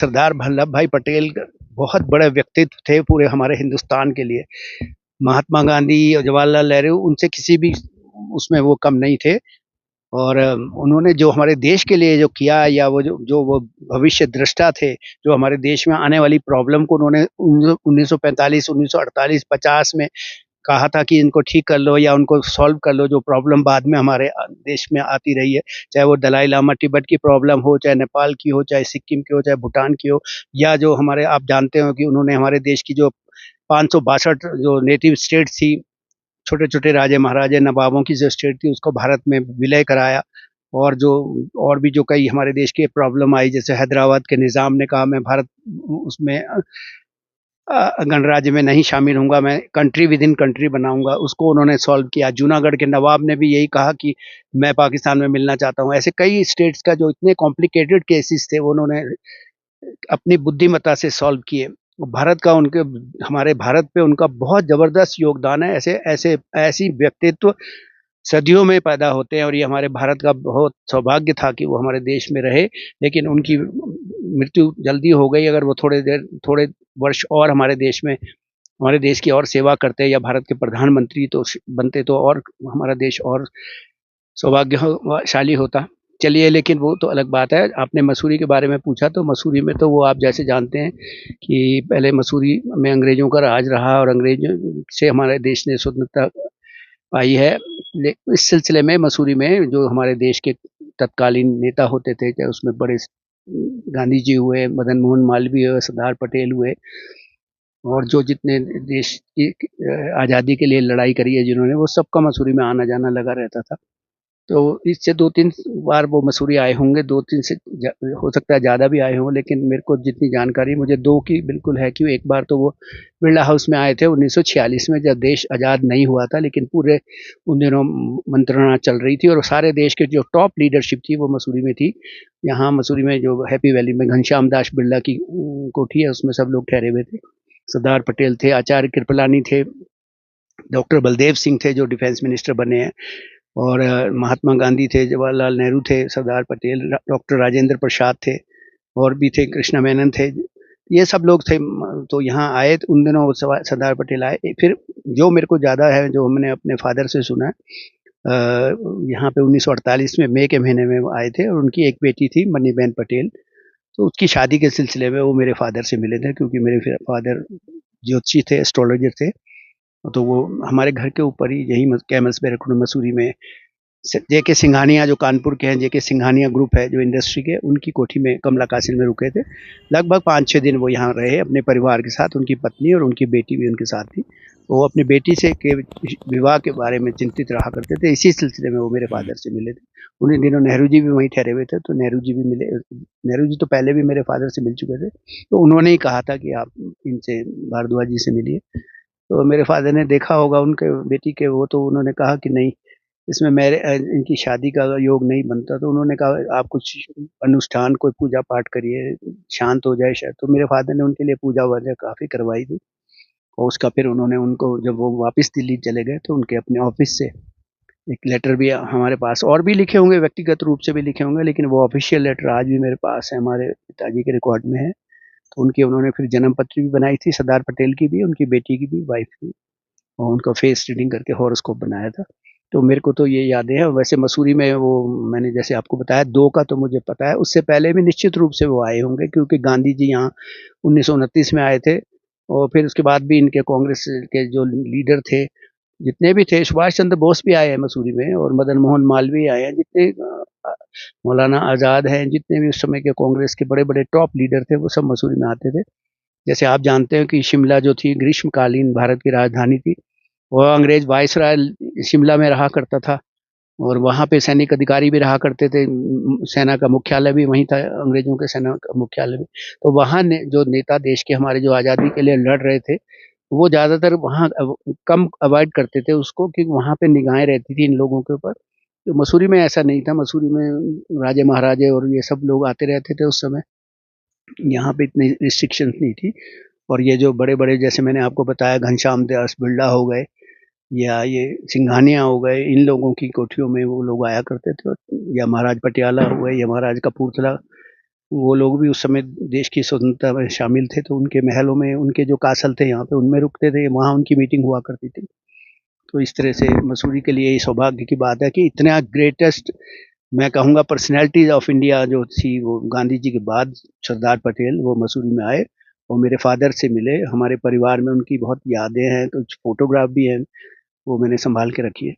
सरदार वल्लभ भाई पटेल बहुत बड़े व्यक्तित्व थे पूरे हमारे हिंदुस्तान के लिए। महात्मा गांधी और जवाहरलाल नेहरू उनसे किसी भी उसमें वो कम नहीं थे। और उन्होंने जो हमारे देश के लिए जो किया, या वो जो वो भविष्य दृष्टा थे, जो हमारे देश में आने वाली प्रॉब्लम को उन्होंने 1945, 1948, 50 में कहा था कि इनको ठीक कर लो या उनको सॉल्व कर लो, जो प्रॉब्लम बाद में हमारे देश में आती रही है, चाहे वो दलाई लामा तिब्बत की प्रॉब्लम हो, चाहे नेपाल की हो, चाहे सिक्किम की हो, चाहे भूटान की हो, या जो हमारे आप जानते हो कि उन्होंने हमारे देश की जो 562 जो नेटिव स्टेट्स थी, छोटे छोटे राजे महाराजे नवाबों की जो स्टेट थी, उसको भारत में विलय कराया। और जो और भी जो कई हमारे देश की प्रॉब्लम आई, जैसे हैदराबाद के निज़ाम ने कहा मैं भारत उसमें गणराज्य में नहीं शामिल हूँगा, मैं कंट्री विद इन कंट्री बनाऊँगा, उसको उन्होंने सॉल्व किया। जूनागढ़ के नवाब ने भी यही कहा कि मैं पाकिस्तान में मिलना चाहता हूँ। ऐसे कई स्टेट्स का जो इतने कॉम्प्लिकेटेड केसेस थे, वो उन्होंने अपनी बुद्धिमत्ता से सॉल्व किए। भारत का उनके हमारे भारत पे उनका बहुत ज़बरदस्त योगदान है। ऐसे ऐसे ऐसी व्यक्तित्व सदियों में पैदा होते हैं, और ये हमारे भारत का बहुत सौभाग्य था कि वो हमारे देश में रहे। लेकिन उनकी मृत्यु जल्दी हो गई। अगर वो थोड़े वर्ष और हमारे देश में हमारे देश की और सेवा करते या भारत के प्रधानमंत्री तो बनते, तो और हमारा देश और सौभाग्यशाली होता। चलिए, लेकिन वो तो अलग बात है। आपने मसूरी के बारे में पूछा, तो मसूरी में तो वो आप जैसे जानते हैं कि पहले मसूरी में अंग्रेज़ों का राज रहा, और अंग्रेज़ों से हमारे देश ने स्वतंत्रता पाई है। इस सिलसिले में मसूरी में जो हमारे देश के तत्कालीन नेता होते थे, चाहे उसमें बड़े गांधी जी हुए, मदन मोहन मालवीय हुए, सरदार पटेल हुए, और जो जितने देश की आज़ादी के लिए लड़ाई करी है जिन्होंने, वो सबका मसूरी में आना जाना लगा रहता था। तो इससे 2-3 बार वो मसूरी आए होंगे, 2-3 से हो सकता है ज़्यादा भी आए हों, लेकिन मेरे को जितनी जानकारी मुझे 2 की बिल्कुल है कि एक बार तो वो बिरला हाउस में आए थे 1946 में, जब देश आज़ाद नहीं हुआ था, लेकिन पूरे उन दिनों मंत्रणा चल रही थी और सारे देश के जो टॉप लीडरशिप थी वो मसूरी में थी। यहाँ मसूरी में जो हैप्पी वैली में घनश्याम दास बिरला की कोठी है, उसमें सब लोग ठहरे हुए थे। सरदार पटेल थे, आचार्य कृपलानी थे, डॉक्टर बलदेव सिंह थे जो डिफेंस मिनिस्टर बने हैं, और महात्मा गांधी थे, जवाहरलाल नेहरू थे, सरदार पटेल, डॉक्टर राजेंद्र प्रसाद थे, और भी थे, कृष्णा मेनन थे। ये सब लोग थे। तो यहाँ आए तो उन दिनों सरदार पटेल आए। फिर जो मेरे को ज़्यादा है, जो हमने अपने फादर से सुना है, यहाँ पे 1948 में मई के महीने में वो आए थे, और उनकी एक बेटी थी मनीबेन पटेल। तो उसकी शादी के सिलसिले में वो मेरे फादर से मिले थे, क्योंकि मेरे फादर ज्योतिषी थे, एस्ट्रोलॉजर थे। तो वो हमारे घर के ऊपर ही यही कैमल्स बैरक रोड मसूरी में जेके सिंघानिया, जो कानपुर के हैं, जेके सिंघानिया ग्रुप है जो इंडस्ट्री के, उनकी कोठी में कमला कासिल में रुके थे। लगभग 5-6 दिन वो यहाँ रहे अपने परिवार के साथ। उनकी पत्नी और उनकी बेटी भी उनके साथ थी। वो अपनी बेटी से के विवाह के बारे में चिंतित रहा करते थे। इसी सिलसिले में वो मेरे फादर से मिले थे। उन्हीं दिनों नेहरू जी भी वहीं ठहरे हुए थे, तो नेहरू जी भी मिले। नेहरू जी तो पहले भी मेरे फादर से मिल चुके थे, तो उन्होंने ही कहा था कि आप इनसे, भारद्वाज जी से मिलिए। तो मेरे फादर ने देखा होगा उनके बेटी के वो, तो उन्होंने कहा कि नहीं, इसमें मेरे इनकी शादी का योग नहीं बनता। तो उन्होंने कहा आप कुछ अनुष्ठान, कोई पूजा पाठ करिए, शांत हो जाए शायद। तो मेरे फादर ने उनके लिए पूजा वूजा काफ़ी करवाई थी, और उसका फिर उन्होंने उनको, जब वो वापस दिल्ली चले गए, तो उनके अपने ऑफिस से एक लेटर भी हमारे पास और भी लिखे होंगे, व्यक्तिगत रूप से भी लिखे होंगे, लेकिन वो ऑफिशियल लेटर आज भी मेरे पास है, हमारे पिताजी के रिकॉर्ड में है। तो उनकी उन्होंने फिर जन्म पत्री भी बनाई थी, सरदार पटेल की भी, उनकी बेटी की भी, वाइफ की, और उनका फेस रीडिंग करके हॉरोस्कोप बनाया था। तो मेरे को तो ये यादें हैं। वैसे मसूरी में वो, मैंने जैसे आपको बताया, 2 का तो मुझे पता है, उससे पहले भी निश्चित रूप से वो आए होंगे, क्योंकि गांधी जी यहाँ 1929 में आए थे, और फिर उसके बाद भी इनके कांग्रेस के जो लीडर थे, जितने भी थे, सुभाष चंद्र बोस भी आए हैं मसूरी में, और मदन मोहन मालवीय आए हैं, जितने मौलाना आज़ाद हैं, जितने भी उस समय के कांग्रेस के बड़े-बड़े टॉप लीडर थे, वो सब मसूरी में आते थे। जैसे आप जानते हैं कि शिमला जो थी ग्रीष्मकालीन भारत की राजधानी थी, वह अंग्रेज वायसराय शिमला में रहा करता था, और वहाँ पे सैनिक अधिकारी भी रहा करते थे। सेना का मुख्यालय भी वहीं था, अंग्रेजों के सेना का मुख्यालय भी। तो वहाँ ने जो नेता देश के हमारे जो आज़ादी के लिए लड़ रहे थे, वो ज़्यादातर वहाँ कम अवॉइड करते थे उसको, क्योंकि वहाँ पे निगाहें रहती थी इन लोगों के ऊपर। तो मसूरी में ऐसा नहीं था। मसूरी में राजे महाराजे और ये सब लोग आते रहते थे उस समय। यहाँ पे इतनी रिस्ट्रिक्शंस नहीं थी। और ये जो बड़े-बड़े, जैसे मैंने आपको बताया, घनश्याम दास बिरला हो गए, या ये सिंघानिया हो गए, इन लोगों की कोठियों में वो लोग आया करते थे। या महाराज पटियाला हुए, या महाराज कपूरथला, वो लोग भी उस समय देश की स्वतंत्रता में शामिल थे, तो उनके महलों में उनके जो कासल थे यहाँ पे उनमें रुकते थे, वहाँ उनकी मीटिंग हुआ करती थी। तो इस तरह से मसूरी के लिए ये सौभाग्य की बात है कि इतना ग्रेटेस्ट, मैं कहूँगा, पर्सनैलिटीज ऑफ इंडिया जो थी वो गांधी जी के बाद सरदार पटेल वो मसूरी में आए और मेरे फादर से मिले। हमारे परिवार में उनकी बहुत यादें हैं, कुछ फोटोग्राफ भी हैं, वो मैंने संभाल के रखी है।